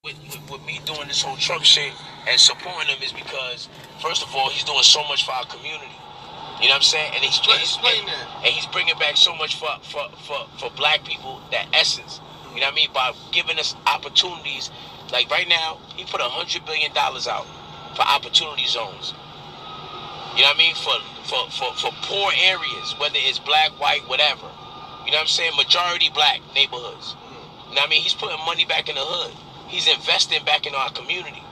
with me doing this whole Trump shit and supporting him is because, first of all, he's doing so much for our community. You know what I'm saying? And he's bringing back so much for black people, that essence. You know what I mean? By giving us opportunities. Like right now, he put $100 billion out for opportunity zones. You know what I mean? For poor areas, whether it's black, white, whatever. You know what I'm saying? Majority black neighborhoods. You know what I mean? He's putting money back in the hood. He's investing back in our community.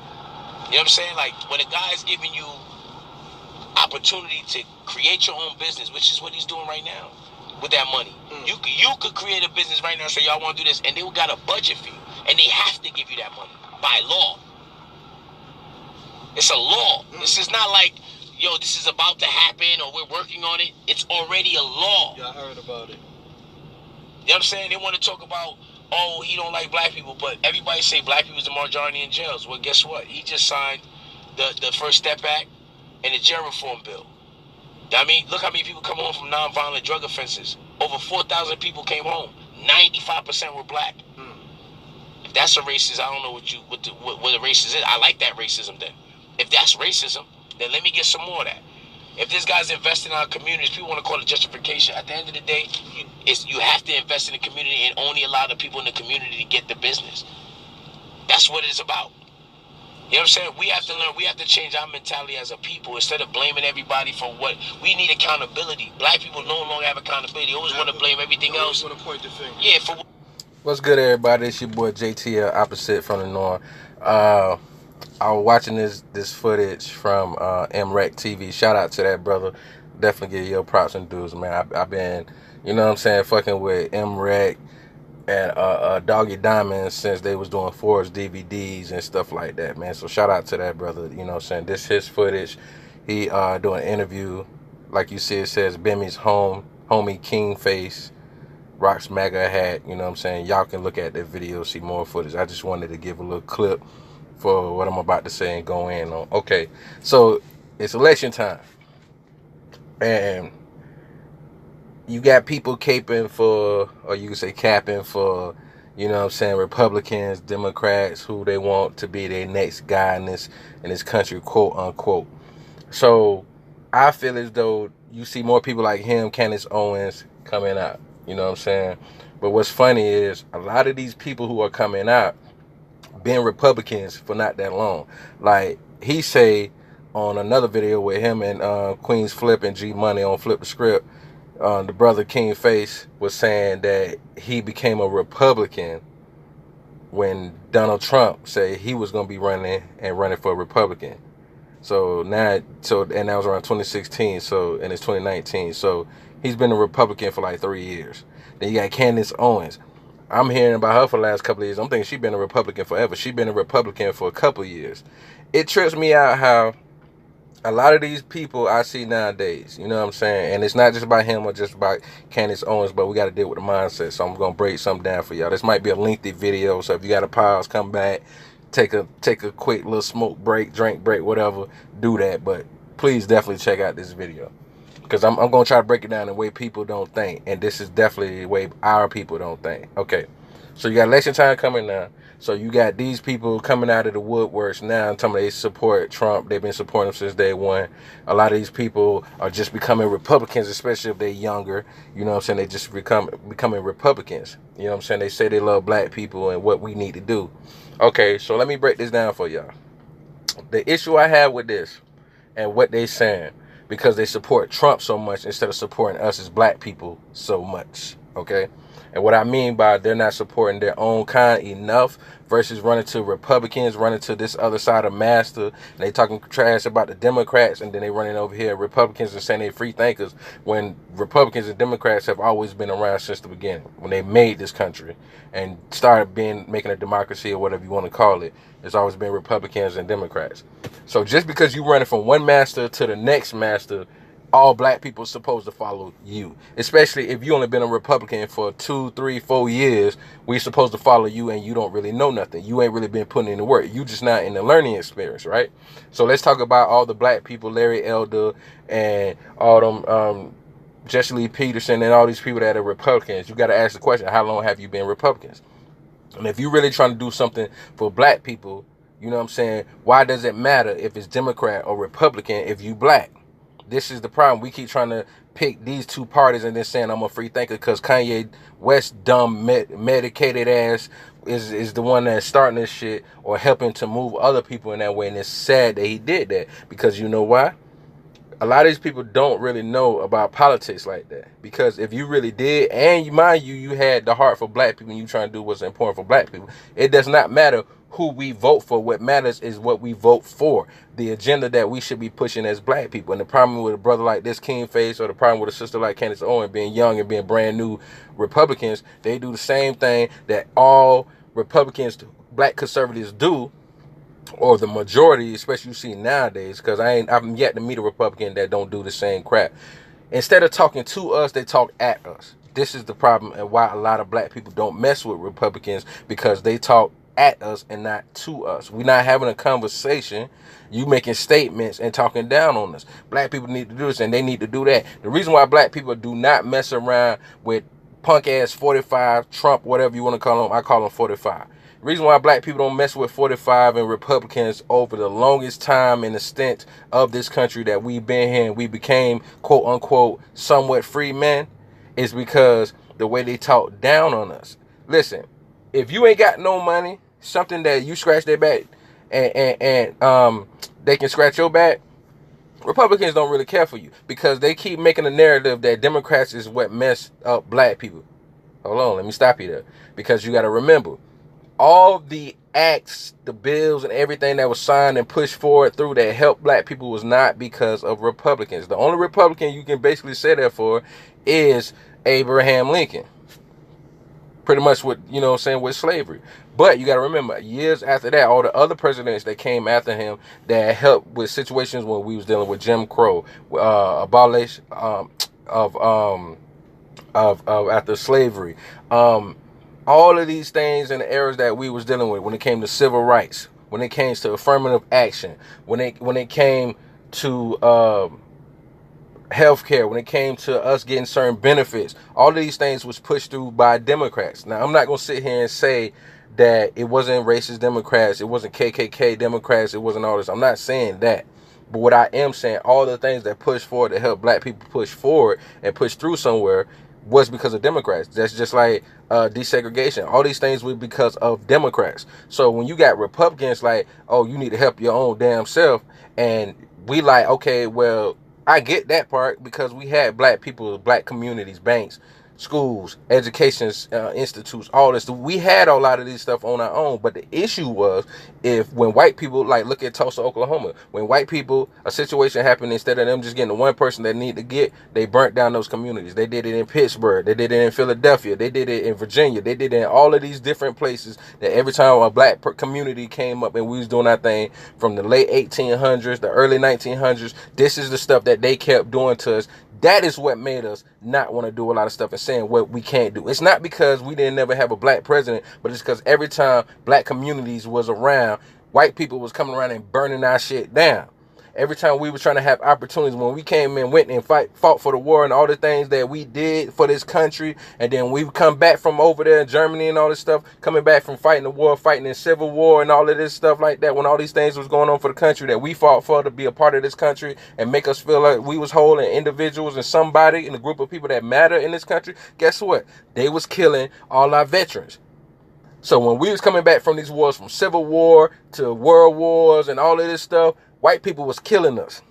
You know what I'm saying? Like when a guy is giving you opportunity to create your own business, which is what he's doing right now with that money. You could create a business right now, say y'all want to do this, and they got a budget for you, and they have to give you that money by law. It's a law. This is not like, yo, this is about to happen or we're working on it. It's already a law. Yeah, I heard about it. You know what I'm saying? They want to talk about, oh, he don't like black people, but everybody say black people is the majority in jails. Well, guess what? He just signed the First Step Act and the jail reform bill. I mean, look how many people come home from nonviolent drug offenses. Over 4,000 people came home. 95% were black. If that's a racist, I don't know what the racist is. I like that racism then. If that's racism, then let me get some more of that. If this guy's investing in our communities, people want to call it justification. At the end of the day, you have to invest in the community and only allow the people in the community to get the business. That's what it's about. You know what I'm saying? We have to learn. We have to change our mentality as a people. Instead of blaming everybody for what we need, accountability. Black people no longer have accountability. They always want to blame everything else. Want to point the finger. Yeah. For What's good, everybody? It's your boy JTL, opposite from the norm. I was watching this footage from MREC TV. Shout out to that brother. Definitely give your props and dues, man. I've been, you know what I'm saying, fucking with MREC and Doggy Diamond since they was doing Force DVDs and stuff like that, man. So shout out to that brother. You know what I'm saying? This his footage. He doing an interview. Like you see, it says Bemi's homie King Face rocks MAGA hat. You know what I'm saying? Y'all can look at that video, see more footage. I just wanted to give a little clip for what I'm about to say and go in on. Okay, so it's election time, and you got people caping for, or you can say capping for, you know what I'm saying, Republicans, Democrats, who they want to be their next guy in this country, quote unquote. So I feel as though you see more people like him, Candace Owens, coming out. You know what I'm saying? But what's funny is a lot of these people who are coming out been Republicans for not that long. Like he say on another video with him and Queens Flip and G Money on Flip the Script, the brother King Face was saying that he became a Republican when Donald Trump said he was going to be running for a Republican. And that was around 2016. And it's 2019. So he's been a Republican for like 3 years. Then you got Candace Owens. I'm hearing about her for the last couple of years. I'm thinking she's been a Republican forever. She's been a Republican for a couple of years. It trips me out how a lot of these people I see nowadays, you know what I'm saying? And it's not just about him or just about Candace Owens, but we got to deal with the mindset. So I'm going to break something down for y'all. This might be a lengthy video, so if you got to pause, come back, take a quick little smoke break, drink break, whatever, do that. But please definitely check out this video, because I'm going to try to break it down the way people don't think. And this is definitely the way our people don't think. Okay, so you got election time coming now. So you got these people coming out of the woodworks now and telling me they support Trump. They've been supporting him since day one. A lot of these people are just becoming Republicans, especially if they're younger. You know what I'm saying? They just becoming Republicans. You know what I'm saying? They say they love black people and what we need to do. Okay, so let me break this down for y'all. The issue I have with this and what they saying, because they support Trump so much instead of supporting us as black people so much, okay? And what I mean by they're not supporting their own kind enough versus running to Republicans, running to this other side of master, and they talking trash about the Democrats, and then they running over here Republicans and saying they free thinkers, when Republicans and Democrats have always been around since the beginning, when they made this country and started making a democracy or whatever you want to call it. It's always been Republicans and Democrats. So just because you running from one master to the next master, all black people are supposed to follow you. Especially if you only been a Republican for 2, 3, 4 years, we're supposed to follow you and you don't really know nothing. You ain't really been putting in the work. You just not in the learning experience, right? So let's talk about all the black people, Larry Elder and all them Jesse Lee Peterson and all these people that are Republicans. You got to ask the question, how long have you been Republicans? And if you're really trying to do something for black people, you know what I'm saying, why does it matter if it's Democrat or Republican if you black? This is the problem. We keep trying to pick these two parties and then saying I'm a free thinker because Kanye West dumb medicated ass is the one that's starting this shit or helping to move other people in that way. And it's sad that he did that, because you know why? A lot of these people don't really know about politics like that. Because if you really did, and mind you, you had the heart for black people and you trying to do what's important for black people, it does not matter who we vote for. What matters is what we vote for, the agenda that we should be pushing as black people. And the problem with a brother like this, King Face, or the problem with a sister like Candace Owens being young and being brand new Republicans, they do the same thing that all Republicans, black conservatives do, or the majority, especially you see nowadays, because I'm yet to meet a Republican that don't do the same crap. Instead of talking to us, they talk at us. This is the problem, and why a lot of black people don't mess with Republicans, because they talk at us and not to us. We're not having a conversation. You making statements and talking down on us. Black people need to do this and they need to do that. The reason why black people do not mess around with punk ass 45, Trump, whatever you want to call him, I call him 45. The reason why black people don't mess with 45 and Republicans over the longest time in the stint of this country that we've been here and we became, quote unquote, somewhat free men, is because the way they talk down on us. Listen, if you ain't got no money, something that you scratch their back and they can scratch your back, Republicans don't really care for you, because they keep making a narrative that Democrats is what messed up black people. Hold on, let me stop you there, because you got to remember, all the acts, the bills, and everything that was signed and pushed forward through that helped black people was not because of Republicans. The only Republican you can basically say that for is Abraham Lincoln. Pretty much what, you know what I'm saying, with slavery. But you got to remember, years after that, all the other presidents that came after him that helped with situations when we was dealing with Jim Crow, abolition of after slavery, all of these things and the eras that we was dealing with when it came to civil rights, when it came to affirmative action, when it came to healthcare, when it came to us getting certain benefits, all of these things was pushed through by Democrats. Now, I'm not going to sit here and say that it wasn't racist Democrats, it wasn't KKK Democrats, it wasn't all this. I'm not saying that. But what I am saying, all the things that push forward to help black people push forward and push through somewhere was because of Democrats. That's just like desegregation. All these things were because of Democrats. So when you got Republicans like, oh, you need to help your own damn self, and we like, okay, well, I get that part, because we had black people, black communities, banks, schools, education institutes, all this. We had a lot of these stuff on our own. But the issue was, when white people, like look at Tulsa, Oklahoma, when white people, a situation happened, instead of them just getting the one person that need to get, they burnt down those communities. They did it in Pittsburgh, they did it in Philadelphia, they did it in Virginia, they did it in all of these different places, that every time a black community came up and we was doing our thing from the late 1800s, the early 1900s, this is the stuff that they kept doing to us. That is what made us not want to do a lot of stuff and saying what we can't do. It's not because we didn't never have a black president, but it's because every time black communities was around, white people was coming around and burning our shit down. Every time we were trying to have opportunities, when we came and went and fought for the war and all the things that we did for this country, and then we come back from over there in Germany and all this stuff, coming back from fighting the war, fighting in civil war and all of this stuff like that, when all these things was going on for the country that we fought for to be a part of this country and make us feel like we was whole and individuals and somebody in a group of people that matter in this country, guess what? They was killing all our veterans. So when we was coming back from these wars, from Civil War to World Wars and all of this stuff, white people was killing us.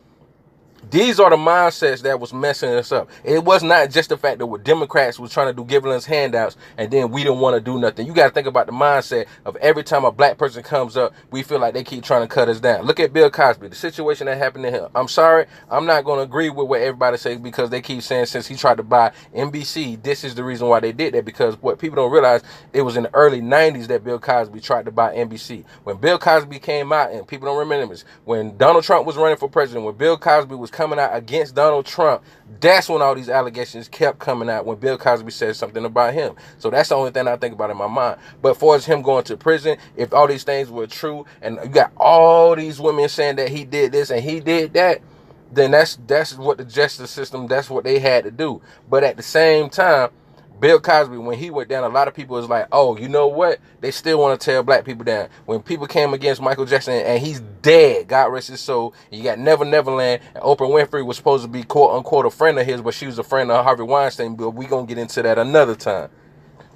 These are the mindsets that was messing us up. It was not just the fact that what Democrats was trying to do, giving us handouts, and then we didn't want to do nothing. You got to think about the mindset of every time a black person comes up, we feel like they keep trying to cut us down. Look at Bill Cosby, the situation that happened to him. I'm sorry, I'm not going to agree with what everybody says, because they keep saying since he tried to buy NBC, this is the reason why they did that. Because what people don't realize, it was in the early 90s that Bill Cosby tried to buy NBC. When Bill Cosby came out, and people don't remember this, when Donald Trump was running for president, when Bill Cosby was coming out against Donald Trump, that's when all these allegations kept coming out, when Bill Cosby said something about him. So that's the only thing I think about in my mind. But for him going to prison, if all these things were true, and you got all these women saying that he did this and he did that, then that's what the justice system, that's what they had to do. But at the same time, Bill Cosby, when he went down, a lot of people was like, oh, you know what? They still want to tear black people down. When people came against Michael Jackson and he's dead, God rest his soul, you got Never Neverland, and Oprah Winfrey was supposed to be quote unquote a friend of his, but she was a friend of Harvey Weinstein, but we gonna get into that another time.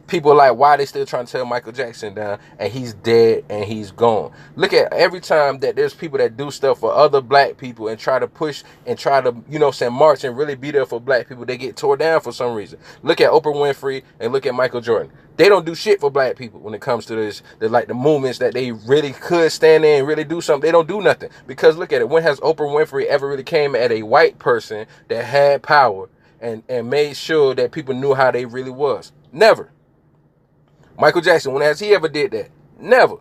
People are like, why they still trying to tear Michael Jackson down, and he's dead and he's gone. Look at every time that there's people that do stuff for other black people and try to push and try to, march and really be there for black people, they get tore down for some reason. Look at Oprah Winfrey and look at Michael Jordan. They don't do shit for black people when it comes to this. They're like the movements that they really could stand in and really do something. They don't do nothing. Because look at it. When has Oprah Winfrey ever really came at a white person that had power and made sure that people knew how they really was? Never. Michael Jackson, when has he ever did that? Never.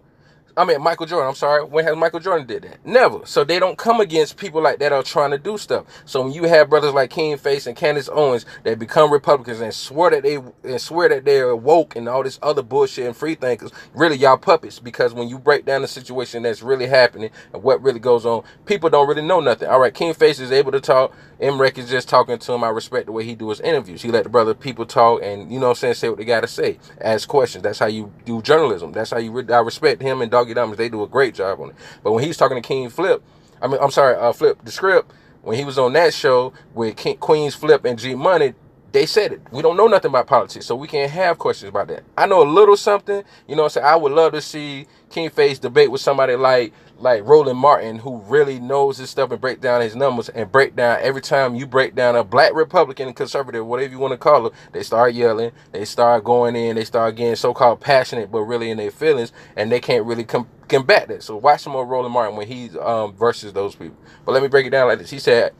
I mean, Michael Jordan, I'm sorry. When has Michael Jordan did that? Never. So they don't come against people like that are trying to do stuff. So when you have brothers like King Face and Candace Owens that become Republicans and swear that they're woke and all this other bullshit and free thinkers, really y'all puppets. Because when you break down the situation that's really happening and what really goes on, people don't really know nothing. All right, King Face is able to talk. MREC is just talking to him. I respect the way he do his interviews. He let the brother people talk and, say what they got to say. Ask questions. That's how you do journalism. That's how I respect him and Doggy Diamonds. They do a great job on it. But when he's talking to King Flip, Flip the Script, when he was on that show with Queens Flip and G Money, they said it. We don't know nothing about politics, so we can't have questions about that. I know a little something. I would love to see King Face debate with somebody like Roland Martin, who really knows his stuff and break down his numbers and break down every time you break down a black Republican, conservative, whatever you want to call it, they start yelling, they start going in, they start getting so-called passionate, but really in their feelings, and they can't really combat that. So watch some more Roland Martin when he's versus those people. But let me break it down like this. He said,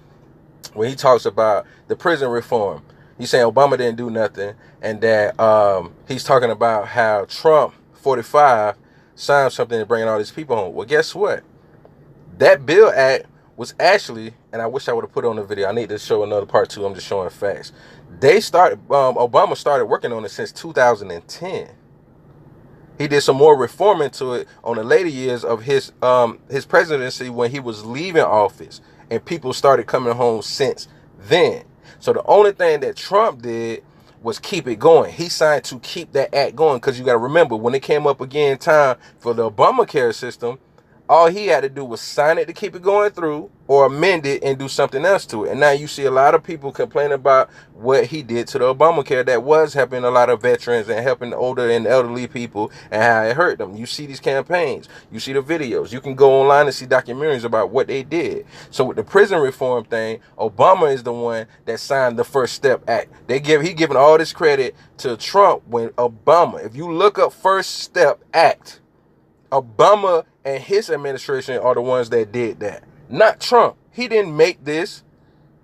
when he talks about the prison reform, he's saying Obama didn't do nothing, and that he's talking about how Trump, 45, signed something to bring all these people home. Well, guess what? That Bill Act was actually, and I wish I would have put it on the video. I need to show another part too. I'm just showing facts. Obama started working on it since 2010. He did some more reform into it on the later years of his presidency when he was leaving office, and people started coming home since then. So the only thing that Trump did was keep it going. He signed to keep that act going, because you got to remember, when it came up again time for the Obamacare system, all he had to do was sign it to keep it going through, or amend it and do something else to it. And now you see a lot of people complain about what he did to the Obamacare that was helping a lot of veterans and helping older and elderly people, and how it hurt them. You see these campaigns, you see the videos, you can go online and see documentaries about what they did. So with the prison reform thing, Obama is the one that signed the First Step Act. He giving all this credit to Trump when Obama, if you look up First Step Act, Obama and his administration are the ones that did that, not Trump. He didn't make this.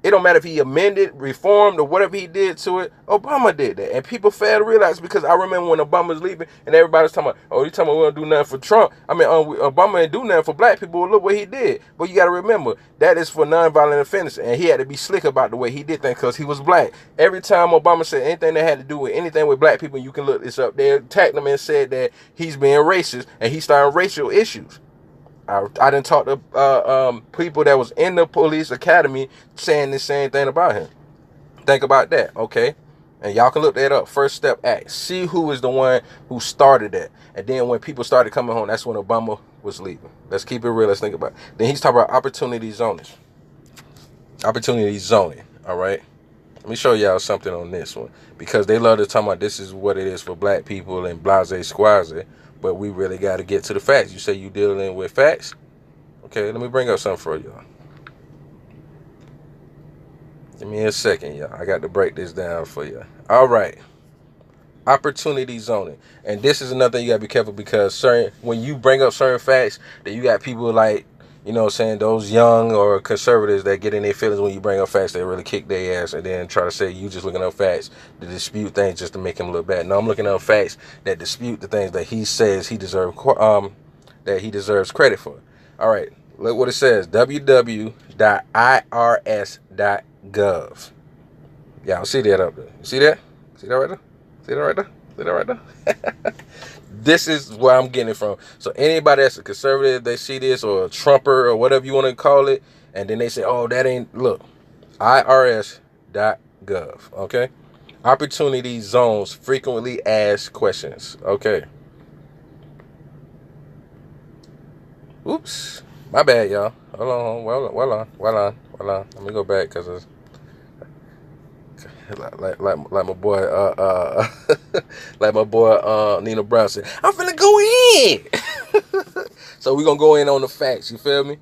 It don't matter if he amended, reformed, or whatever he did to it. Obama did that. And people fail to realize, because I remember when Obama was leaving and everybody was talking about, oh, you talking about we don't do nothing for Trump. Obama didn't do nothing for black people. Well, look what he did. But you got to remember, that is for nonviolent offenses. And he had to be slick about the way he did things because he was black. Every time Obama said anything that had to do with anything with black people, you can look this up, they attacked him and said that he's being racist and he's starting racial issues. I didn't talk to people that was in the police academy saying the same thing about him. Think about that, okay? And y'all can look that up. First Step Act. See who is the one who started that. And then when people started coming home, that's when Obama was leaving. Let's keep it real. Let's think about it. Then he's talking about opportunity zoning. Opportunity zoning, all right? Let me show y'all something on this one. Because they love to talk about this is what it is for black people and blase squaze. But we really got to get to the facts. You say you dealing with facts? Okay, let me bring up something for y'all. Give me a second, y'all. I got to break this down for you. All right. Opportunity zoning. And this is another thing you got to be careful, because when you bring up certain facts, that you got people like, those young or conservatives that get in their feelings when you bring up facts, they really kick their ass and then try to say you just looking up facts to dispute things just to make him look bad. No, I'm looking up facts that dispute the things that he says he deserves credit for. All right, look what it says: www.irs.gov. Y'all see that up there? See that? See that right there? See that right there? See that right there? This is where I'm getting it from. So anybody that's a conservative, they see this, or a Trumper, or whatever you want to call it, and then they say, oh, that ain't, look, irs.gov, okay? Opportunity zones, frequently asked questions. Okay. Oops. My bad, y'all. Hold on. Well on. Let me go back because it's like my boy like my boy Nina Brown said, I'm finna go in. So we're gonna go in on the facts, you feel me?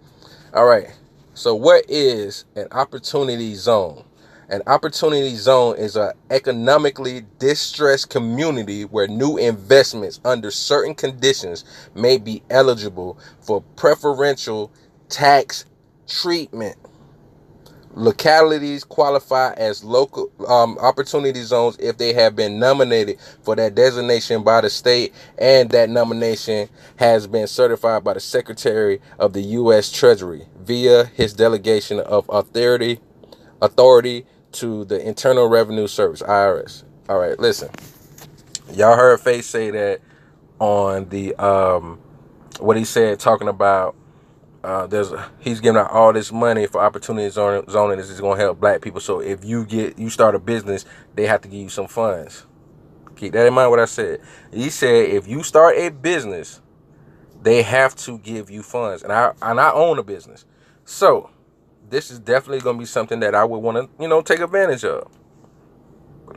All right. So what is an opportunity zone? An opportunity zone is an economically distressed community where new investments under certain conditions may be eligible for preferential tax treatment. Localities qualify as local opportunity zones if they have been nominated for that designation by the state and that nomination has been certified by the Secretary of the U.S. Treasury via his delegation of authority to the Internal Revenue Service, IRS. All right, listen. Y'all heard Faye say that on the what he said talking about he's giving out all this money for opportunity zoning. This is going to help black people. So if you start a business, they have to give you some funds. Keep that in mind what I said. He said if you start a business, they have to give you funds. And I own a business. So this is definitely going to be something that I would want to, take advantage of.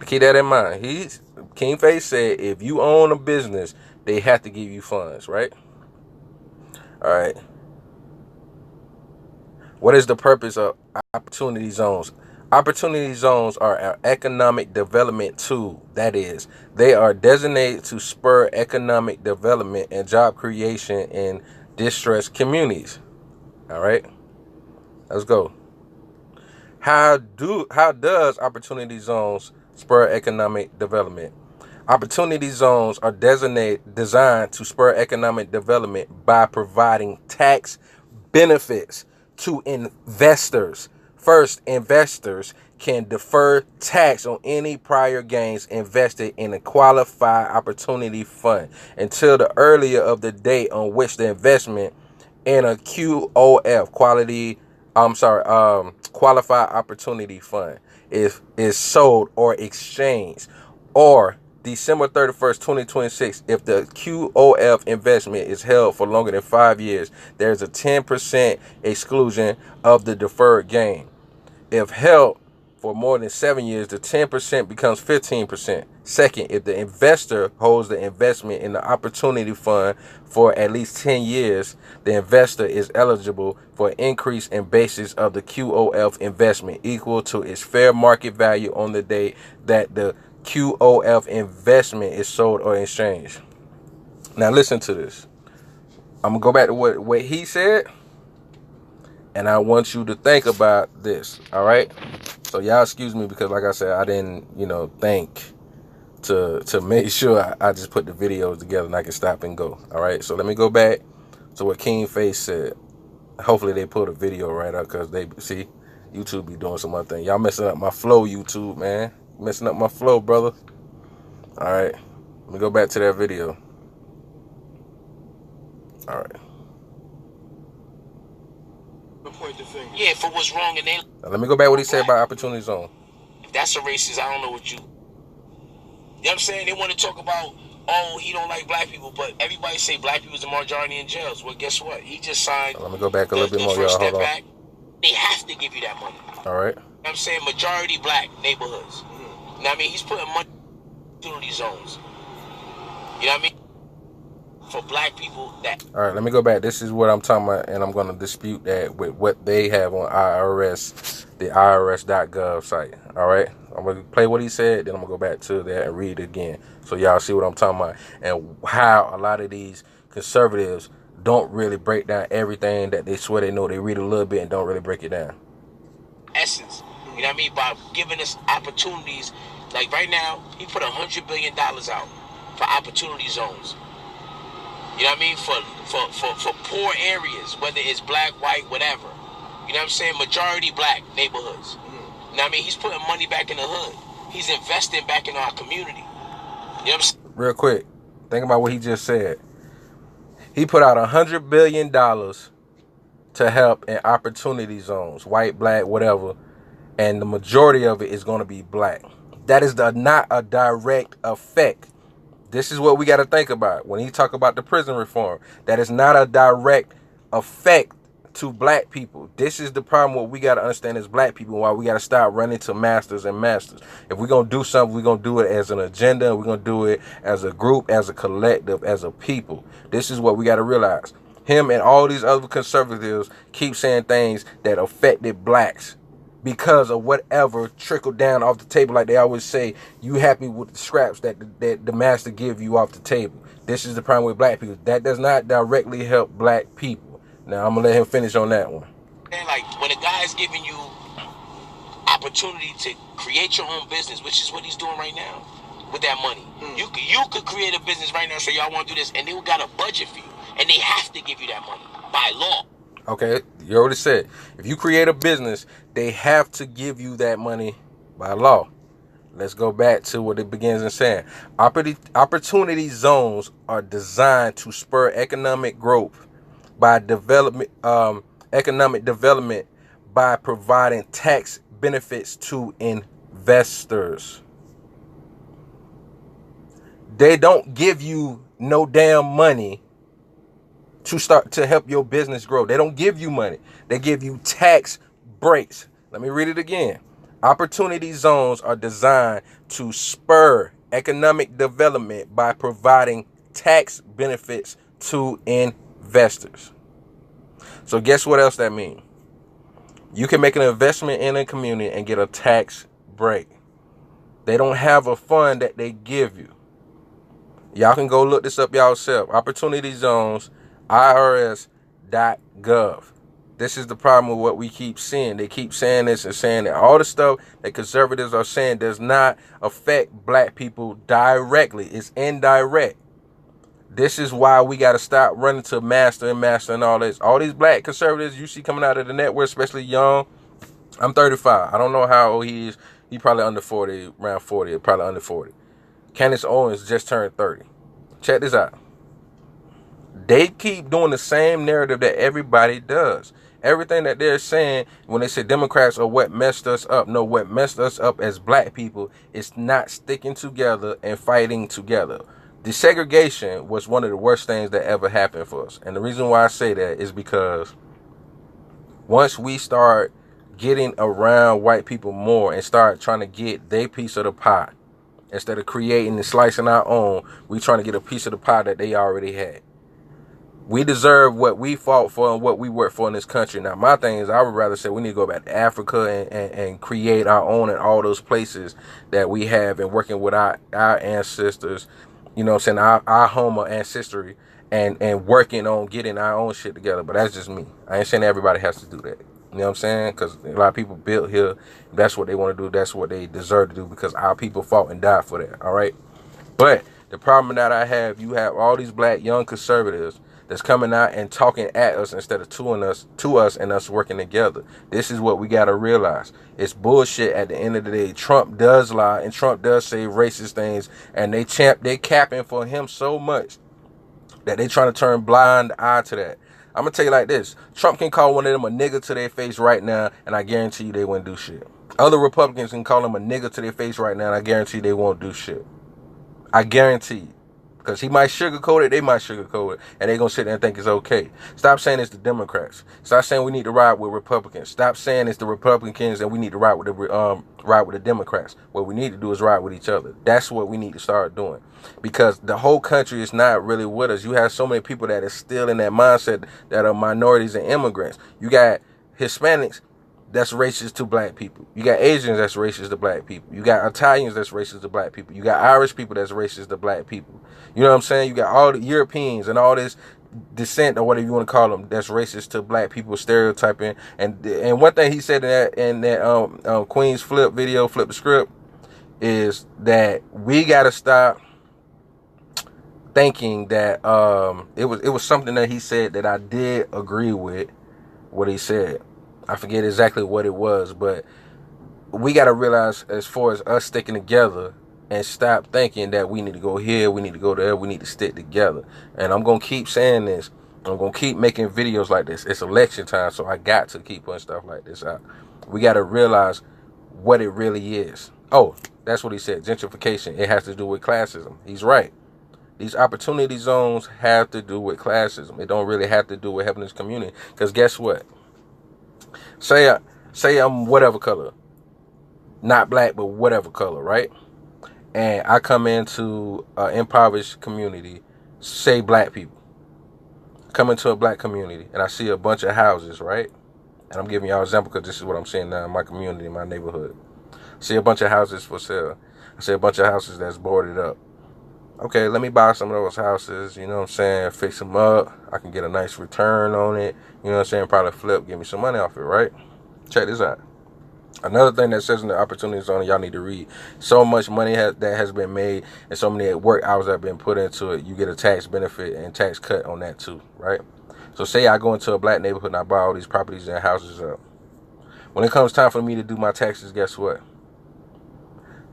Keep that in mind. King Face said if you own a business, they have to give you funds, right? All right. What is the purpose of opportunity zones? Opportunity zones are an economic development tool. That is, they are designated to spur economic development and job creation in distressed communities. All right, let's go. How does opportunity zones spur economic development? Opportunity zones are designed to spur economic development by providing tax benefits to investors. First, investors can defer tax on any prior gains invested in a qualified opportunity fund until the earlier of the date on which the investment in a qualified opportunity fund is sold or exchanged, or December 31st, 2026, if the QOF investment is held for longer than 5 years, there's a 10% exclusion of the deferred gain. If held for more than 7 years, the 10% becomes 15%. Second, if the investor holds the investment in the opportunity fund for at least 10 years, the investor is eligible for an increase in basis of the QOF investment equal to its fair market value on the date that the QOF investment is sold or exchanged. Now listen to this. I'm going to go back to what he said, and I want you to think about this, all right? So y'all excuse me because, like I said, I didn't, think to make sure I just put the videos together and I can stop and go. All right. So let me go back to what King Face said. Hopefully they pull the video right up because they see YouTube be doing some other thing. Y'all messing up my flow, YouTube, man. Messing up my flow, brother. All right. Let me go back to that video. All right. Point the finger. Yeah, if it was wrong and they. Now, let me go back to what he said about opportunity zone. If that's a racist, I don't know what you. You know what I'm saying? They want to talk about, oh, he don't like black people, but everybody say black people's the majority in jails. Well, guess what? He just signed. Let me go back a little bit more, y'all. Hold on. Back. They have to give you that money. All right. You know what I'm saying? Majority black neighborhoods. You know what I mean? He's putting money in opportunity zones. You know what I mean? For black people that. All right, let me go back. This is what I'm talking about, and I'm going to dispute that with what they have on IRS, the IRS.gov site. All right, I'm going to play what he said, then I'm going to go back to that and read it again so y'all see what I'm talking about and how a lot of these conservatives don't really break down everything that they swear they know. They read a little bit and don't really break it down. Essence, you know what I mean? By giving us opportunities, like right now, he put $100 billion out for opportunity zones. You know what I mean? For poor areas, whether it's black, white, whatever. You know what I'm saying? Majority black neighborhoods. You know what I mean? He's putting money back in the hood. He's investing back in our community. You know what I'm saying? Real quick, think about what he just said. He put out $100 billion to help in opportunity zones, white, black, whatever, and the majority of it is going to be black. That is not a direct effect. This is what we got to think about when he talk about the prison reform. That is not a direct effect to black people. This is the problem. What we got to understand as black people, why we got to start running to masters and masters. If we're going to do something, we're going to do it as an agenda. And we're going to do it as a group, as a collective, as a people. This is what we got to realize. Him and all these other conservatives keep saying things that affected blacks because of whatever trickled down off the table. Like they always say, you happy with the scraps that the master give you off the table. This is the problem with black people. That does not directly help black people. Now, I'm going to let him finish on that one. Like, when a guy is giving you opportunity to create your own business, which is what he's doing right now with that money. You could create a business right now, say, y'all want to do this, and they got a budget for you. And they have to give you that money by law. Okay, you already said, if you create a business, they have to give you that money by law. Let's go back to what it begins in saying. Opportunity zones are designed to spur economic growth by economic development by providing tax benefits to investors. They don't give you no damn money to help your business grow. They don't give you money. They give you tax breaks. Let me read it again. Opportunity zones are designed to spur economic development by providing tax benefits to investors. So guess what else that means? You can make an investment in a community and get a tax break. They don't have a fund that they give you. Y'all can go look this up yourself. Opportunity zones, IRS.gov. This is the problem with what we keep seeing. They keep saying this and saying that all the stuff that conservatives are saying does not affect black people directly. It's indirect. This is why we got to stop running to master and all this. All these black conservatives you see coming out of the network, especially young. I'm 35. I don't know how old he is. He probably under 40, around 40, or probably under 40. Candace Owens just turned 30. Check this out. They keep doing the same narrative that everybody does. Everything that they're saying when they say Democrats are what messed us up. No, what messed us up as black people is not sticking together and fighting together. Desegregation was one of the worst things that ever happened for us. And the reason why I say that is because once we start getting around white people more and start trying to get their piece of the pie, instead of creating and slicing our own, we trying to get a piece of the pie that they already had. We deserve what we fought for and what we worked for in this country. Now, my thing is, I would rather say we need to go back to Africa and create our own in all those places that we have, and working with our ancestors, you know what I'm saying, our Homo ancestry, and working on getting our own shit together. But that's just me. I ain't saying everybody has to do that. You know what I'm saying? Because a lot of people built here. If that's what they want to do. That's what they deserve to do, because our people fought and died for that. All right? But the problem that I have, you have all these black young conservatives that's coming out and talking at us instead of to us and us working together. This is what we got to realize. It's bullshit at the end of the day. Trump does lie and Trump does say racist things, and they capping for him so much that they trying to turn blind eye to that. I'm going to tell you like this. Trump can call one of them a nigga to their face right now, and I guarantee you they wouldn't do shit. Other Republicans can call them a nigga to their face right now, and I guarantee they won't do shit. I guarantee you. Because he might sugarcoat it, they might sugarcoat it, and they're going to sit there and think it's okay. Stop saying it's the Democrats. Stop saying we need to ride with Republicans. Stop saying it's the Republicans and we need to ride with the Democrats. What we need to do is ride with each other. That's what we need to start doing. Because the whole country is not really with us. You have so many people that are still in that mindset that are minorities and immigrants. You got Hispanics that's racist to black people. You got Asians that's racist to black people. You got Italians that's racist to black people. You got Irish people that's racist to black people. You know what I'm saying? You got all the Europeans and all this descent, or whatever you want to call them, that's racist to black people, stereotyping. And one thing he said in that Queen's Flip video, Flip the Script, is that we got to stop thinking that it was something that he said that I did agree with what he said. I forget exactly what it was, but we got to realize, as far as us sticking together, and stop thinking that we need to go here, we need to go there, we need to stick together. And I'm going to keep saying this. I'm going to keep making videos like this. It's election time, so I got to keep putting stuff like this out. We got to realize what it really is. Oh, that's what he said. Gentrification. It has to do with classism. He's right. These opportunity zones have to do with classism. It don't really have to do with helping this community. Because guess what? Say I'm whatever color, not black, but whatever color, right? And I come into an impoverished community, say black people, come into a black community, and I see a bunch of houses, right? And I'm giving y'all an example because this is what I'm seeing now in my community, in my neighborhood. I see a bunch of houses for sale. I see a bunch of houses that's boarded up. Okay, let me buy some of those houses, you know what I'm saying, fix them up. I can get a nice return on it, you know what I'm saying, probably flip, give me some money off it, right? Check this out. Another thing that says in the opportunity zone, y'all need to read. So much money that has been made and so many work hours that have been put into it, you get a tax benefit and tax cut on that too, right? So say I go into a black neighborhood and I buy all these properties and houses up. When it comes time for me to do my taxes, guess what?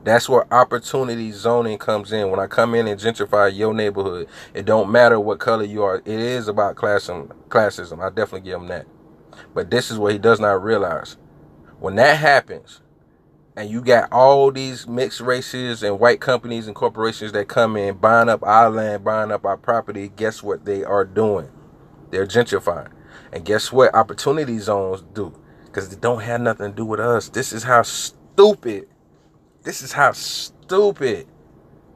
That's where opportunity zoning comes in. When I come in and gentrify your neighborhood, it don't matter what color you are. It is about classism. I definitely give him that. But this is what he does not realize. When that happens, and you got all these mixed races and white companies and corporations that come in, buying up our land, buying up our property, guess what they are doing? They're gentrifying. And guess what opportunity zones do? Because they don't have nothing to do with us. This is how stupid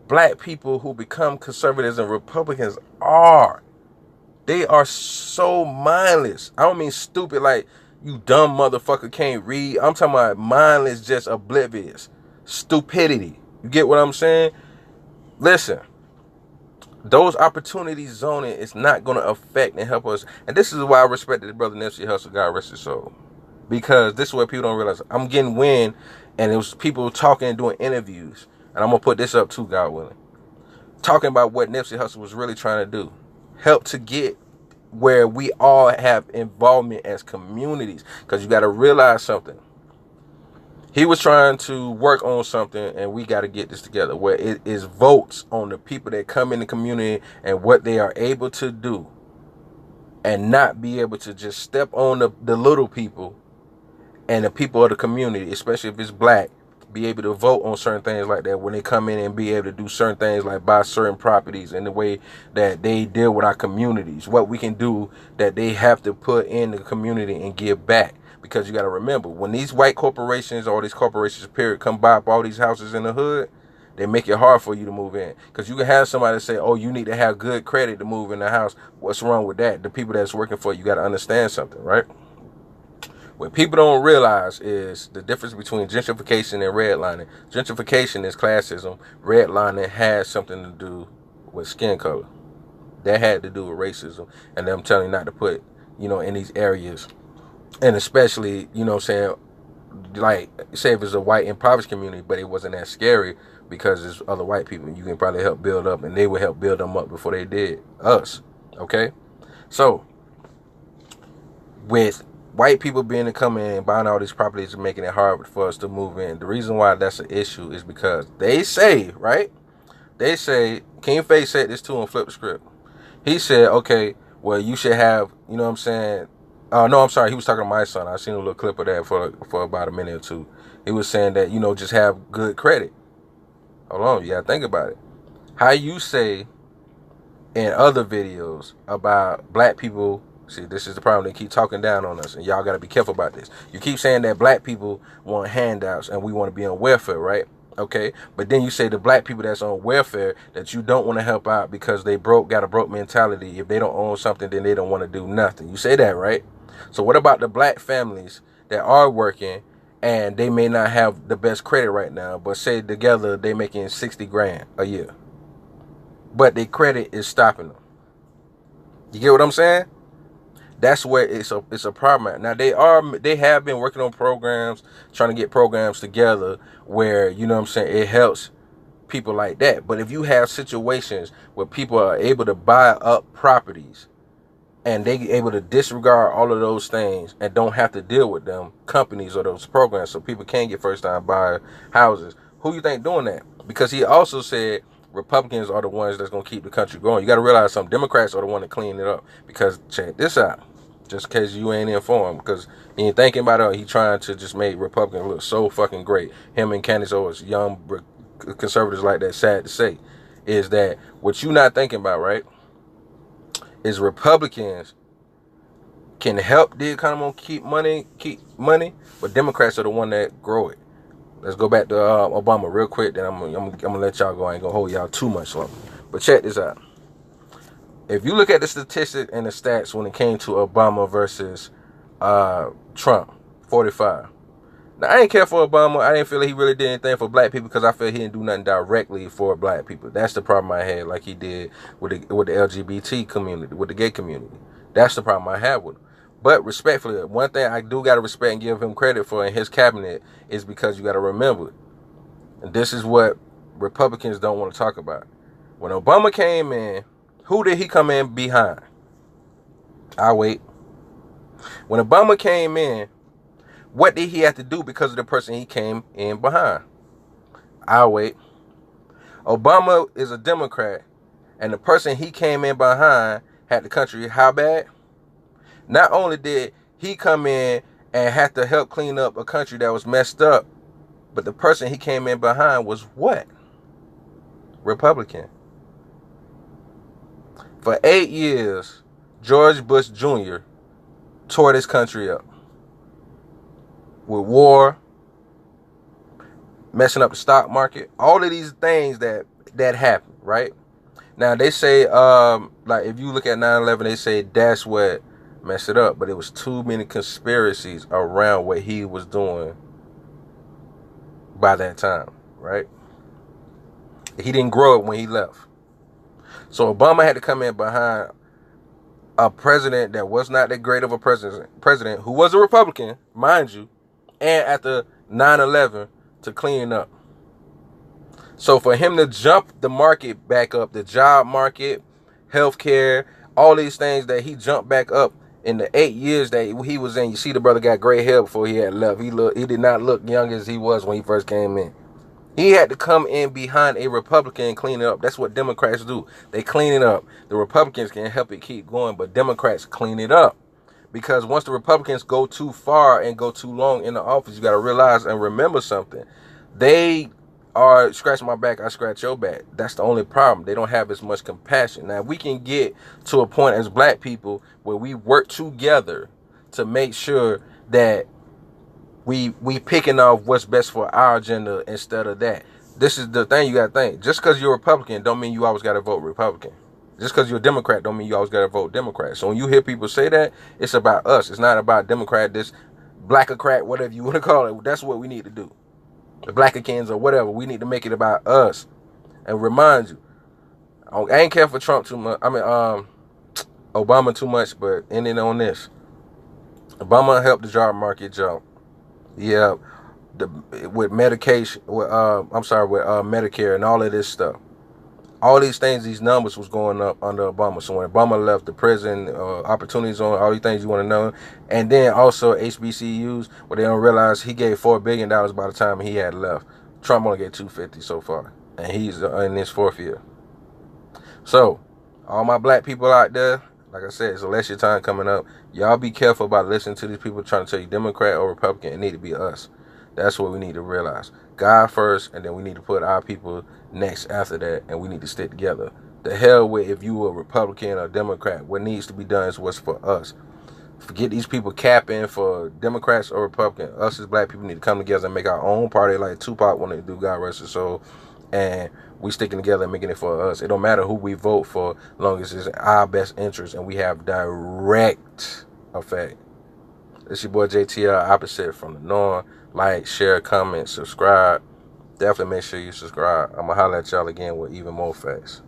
black people who become conservatives and Republicans are. They are so mindless. I don't mean stupid like you dumb motherfucker can't read. I'm talking about mindless, just oblivious. Stupidity. You get what I'm saying? Listen. Those opportunity zoning is not going to affect and help us. And this is why I respected the brother Nipsey Hussle, God rest his soul. Because this is what people don't realize. I'm getting wind, and it was people talking and doing interviews. And I'm going to put this up too, God willing. Talking about what Nipsey Hussle was really trying to do. Help to get where we all have involvement as communities. Because you got to realize something. He was trying to work on something, and we got to get this together, where it is votes on the people that come in the community and what they are able to do, and not be able to just step on the little people and the people of the community, especially if it's black, be able to vote on certain things like that when they come in and be able to do certain things like buy certain properties and the way that they deal with our communities, what we can do that they have to put in the community and give back. Because you got to remember, when these white corporations or these corporations, period, come buy up all these houses in the hood, they make it hard for you to move in. Because you can have somebody say, oh, you need to have good credit to move in the house. What's wrong with that? The people that's working for you got to understand something, right? What people don't realize is the difference between gentrification and redlining. Gentrification is classism. Redlining has something to do with skin color. That had to do with racism. And them telling you not to put, in these areas. And especially, what I'm saying, like, say if it's a white impoverished community, but it wasn't that scary because there's other white people you can probably help build up, and they would help build them up before they did us. Okay? So, with white people being to come in and buying all these properties and making it hard for us to move in, the reason why that's an issue is because they say, right? They say, King Faye said this too on Flip the Script. He said, okay, well, you should have, you know what I'm saying? No, I'm sorry. He was talking to my son. I seen a little clip of that for about a minute or two. He was saying that, just have good credit. Hold on. You got to think about it. How you say in other videos about black people, see, this is the problem. They keep talking down on us, and y'all got to be careful about this. You keep saying that black people want handouts and we want to be on welfare, right? Okay, but then you say the black people that's on welfare that you don't want to help out because they got a broke mentality. If they don't own something, then they don't want to do nothing. You say that, right? So what about the black families that are working and they may not have the best credit right now, but say together they making 60 grand a year, but their credit is stopping them? You get what I'm saying? That's where it's a problem at. Now they have been working on programs, trying to get programs together where, it helps people like that. But if you have situations where people are able to buy up properties and they able to disregard all of those things and don't have to deal with them companies or those programs, so people can get first time buyer houses, who you think doing that? Because he also said Republicans are the ones that's going to keep the country going. You got to realize some Democrats are the one that clean it up. Because check this out. Just in case you ain't informed, because he ain't thinking about it. He trying to just make Republicans look so fucking great. Him and Candace Owens, young conservatives like that. Sad to say, is that what you not thinking about, right? Is Republicans can help the economy keep money, but Democrats are the one that grow it. Let's go back to Obama real quick. Then I'm gonna let y'all go. I ain't gonna hold y'all too much longer. But check this out. If you look at the statistics and the stats when it came to Obama versus Trump, 45. Now, I ain't care for Obama. I didn't feel like he really did anything for black people because I feel he didn't do nothing directly for black people. That's the problem I had, like he did with the LGBT community, with the gay community. That's the problem I have with him. But respectfully, one thing I do got to respect and give him credit for in his cabinet is because you got to remember, and this is what Republicans don't want to talk about. When Obama came in, who did he come in behind? I'll wait. When Obama came in, what did he have to do because of the person he came in behind? I'll wait. Obama is a Democrat, and the person he came in behind had the country how bad? Not only did he come in and have to help clean up a country that was messed up, but the person he came in behind was what? Republican. For 8 years, George Bush Jr. tore this country up. With war, messing up the stock market, all of these things that happened, right? Now, they say, like, if you look at 9/11, they say that's what messed it up, but it was too many conspiracies around what he was doing by that time, right? He didn't grow it when he left. So Obama had to come in behind a president that was not that great of a president who was a Republican, mind you, and after 9/11 to clean up. So for him to jump the market back up, the job market, healthcare, all these things that he jumped back up in the 8 years that he was in. You see the brother got gray hair before he had left. He did not look young as he was when he first came in. He had to come in behind a Republican and clean it up. That's what Democrats do. They clean it up. The Republicans can help it keep going, but Democrats clean it up. Because once the Republicans go too far and go too long in the office, you got to realize and remember something. They are scratch my back, I scratch your back. That's the only problem. They don't have as much compassion. Now, we can get to a point as black people where we work together to make sure that we picking off what's best for our agenda instead of that. This is the thing you got to think. Just because you're a Republican don't mean you always got to vote Republican. Just because you're a Democrat don't mean you always got to vote Democrat. So when you hear people say that, it's about us. It's not about Democrat, this blackocrat, whatever you want to call it. That's what we need to do. The Blackicans or whatever. We need to make it about us. And remind you, I ain't care for Trump too much. I mean, Obama too much, but ending on this. Obama helped the job market jump. Yeah, with medication, with Medicare and all of this stuff. All these things, these numbers was going up under Obama. So when Obama left, the prison opportunities on all these things you want to know, and then also HBCUs, where they don't realize he gave $4 billion by the time he had left. Trump only get $250 so far, and he's in his 4th year. So all my black people out there, like I said, it's election time coming up. Y'all be careful about listening to these people trying to tell you Democrat or Republican. It need to be us. That's what we need to realize. God first, and then we need to put our people next after that, and we need to stick together. The hell with if you a Republican or Democrat. What needs to be done is what's for us. Forget these people capping for Democrats or Republicans. Us as black people need to come together and make our own party like Tupac wanted to do, God rest his soul. And we sticking together and making it for us. It don't matter who we vote for, as long as it's our best interest and we have direct effect. It's your boy JTL, opposite from the norm. Like, share, comment, subscribe. Definitely make sure you subscribe. I'm going to holler at y'all again with even more facts.